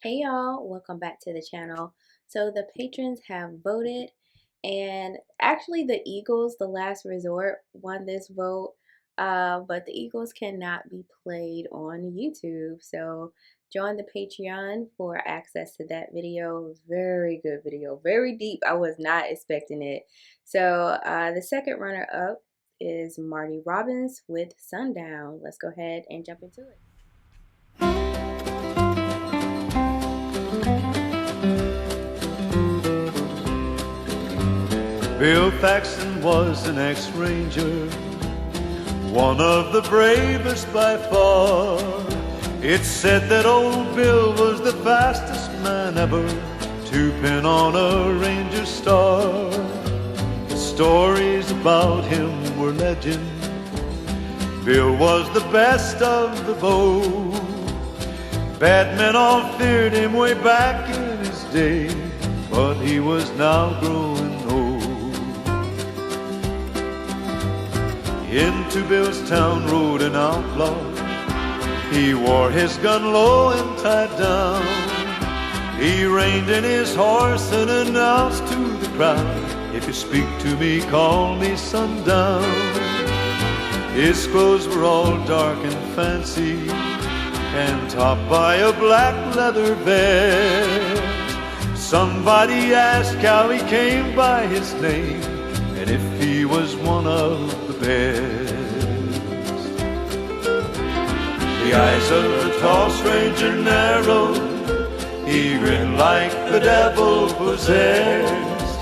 Hey y'all, welcome back to the channel. So the patrons have voted, and actually the Eagles, the last resort, won this vote, but the Eagles cannot be played on YouTube. So join the Patreon for access to that video. Very good video, very deep. I was not expecting it. So the second runner up is Marty Robbins with Sundown. Let's go ahead and jump into it. Bill Paxton was an ex-ranger, one of the bravest by far. It's said that old Bill was the fastest man ever to pin on a ranger star. The stories about him were legend. Bill was the best of the bow. Bad men all feared him way back in his day, but he was now growing old. Into Bill's town rode an outlaw. He wore his gun low and tied down. He reined in his horse and announced to the crowd, "If you speak to me, call me Sundown." His clothes were all dark and fancy, and topped by a black leather vest. Somebody asked how he came by his name, and if he was one of the best. The eyes of the tall stranger narrowed. He grinned like the devil possessed.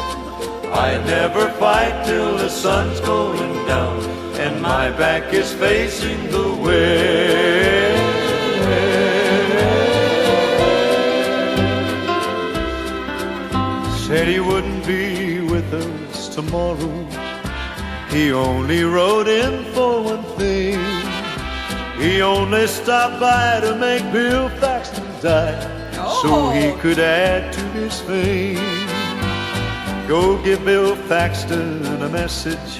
"I never fight till the sun's going down, and my back is facing the west." Said he wouldn't be with us tomorrow. He only rode in for one thing. He only stopped by to make Bill Paxton die, so he could add to his fame. Go give Bill Paxton a message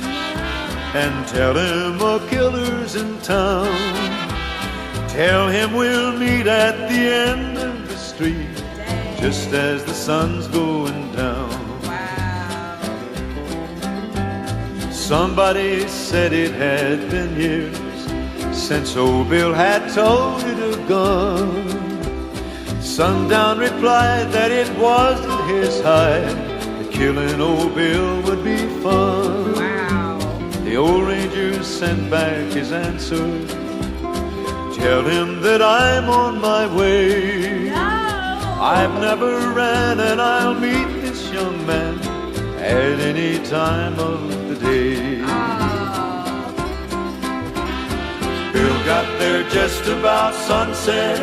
and tell him a killer's in town. Tell him we'll meet at the end of the street, just as the sun's going down. Somebody said it had been years since old Bill had toted a gun. Sundown replied that it wasn't his hide, that killing old Bill would be fun. The old ranger sent back his answer, "Tell him that I'm on my way. I've never ran, and I'll meet this young man at any time of the day." Bill got there just about sunset.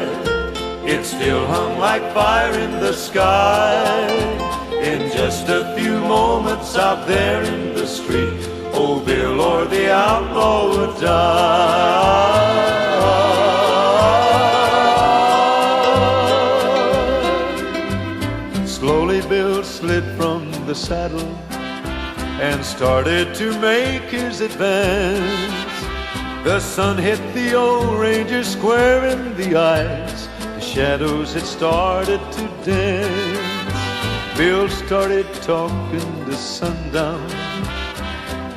It still hung like fire in the sky. In just a few moments out there in the street, old Bill or the outlaw would die. Slowly Bill slid from the saddle and started to make his advance. The sun hit the old ranger square in the eyes. The shadows had started to dance. Bill started talking to Sundown,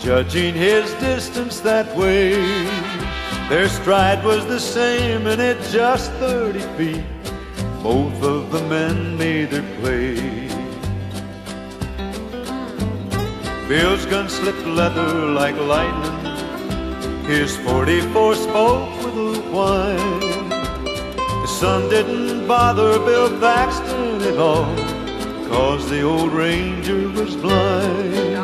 judging his distance that way. Their stride was the same, and at just 30 feet, both of the men made their play. Bill's gun slipped leather like lightning. His 44 spoke with a whine. The sun didn't bother Bill Paxton at all, 'cause the old ranger was blind.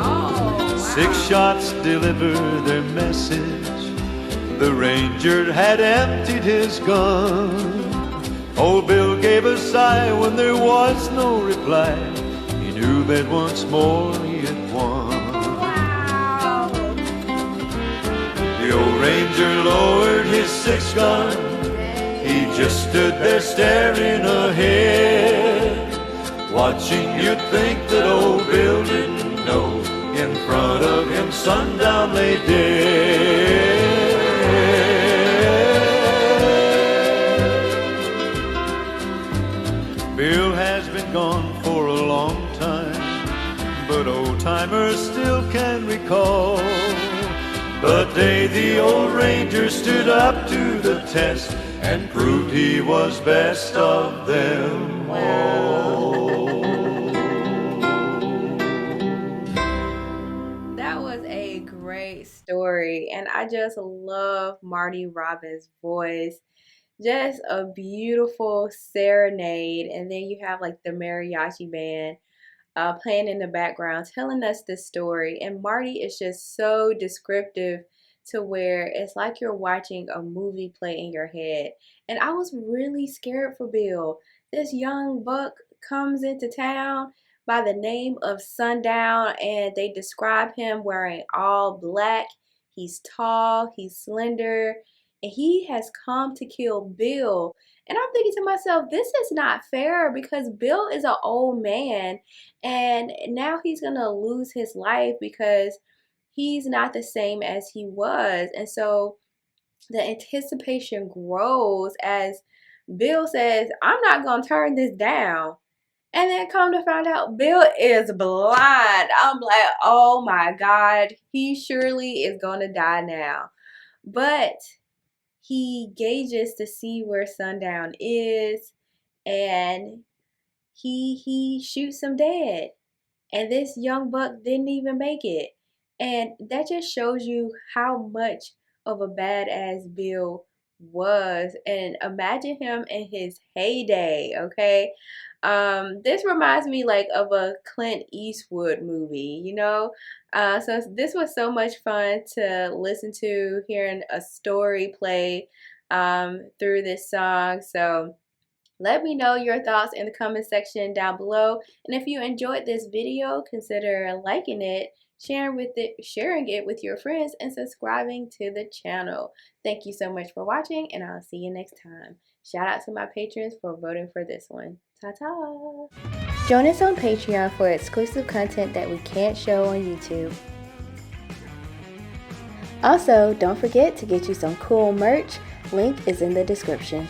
6 shots delivered their message. The ranger had emptied his gun. Old Bill gave a sigh when there was no reply. He knew that once more he had won. The old ranger lowered his 6-gun. He just stood there staring ahead, watching. You'd think that old Bill didn't know in front of him Sundown lay dead. old ranger stood up to the test and proved he was best of them all. That was a great story, and I just love Marty Robbins' voice. Just a beautiful serenade, and then you have like the mariachi band playing in the background, telling us the story. And Marty is just so descriptive to where it's like you're watching a movie play in your head. And I was really scared for Bill. This young buck comes into town by the name of Sundown, and they describe him wearing all black. He's tall, he's slender, and he has come to kill Bill. And I'm thinking to myself, this is not fair because Bill is an old man and now he's going to lose his life because he's not the same as he was. And so the anticipation grows as Bill says, I'm not going to turn this down. And then come to find out, Bill is blind. I'm like, oh my God, he surely is going to die now. But he gauges to see where Sundown is, and he shoots him dead. And this young buck didn't even make it. And that just shows you how much of a badass Bill was. And imagine him in his heyday, okay? This reminds me like of a Clint Eastwood movie, you know? So this was so much fun to listen to, hearing a story play through this song. So let me know your thoughts in the comment section down below. And if you enjoyed this video, consider liking it, sharing it with your friends, and subscribing to the channel. Thank you so much for watching, and I'll see you next time. Shout out to my patrons for voting for this one. Ta-ta! Join us on Patreon for exclusive content that we can't show on YouTube. Also, don't forget to get you some cool merch. Link is in the description.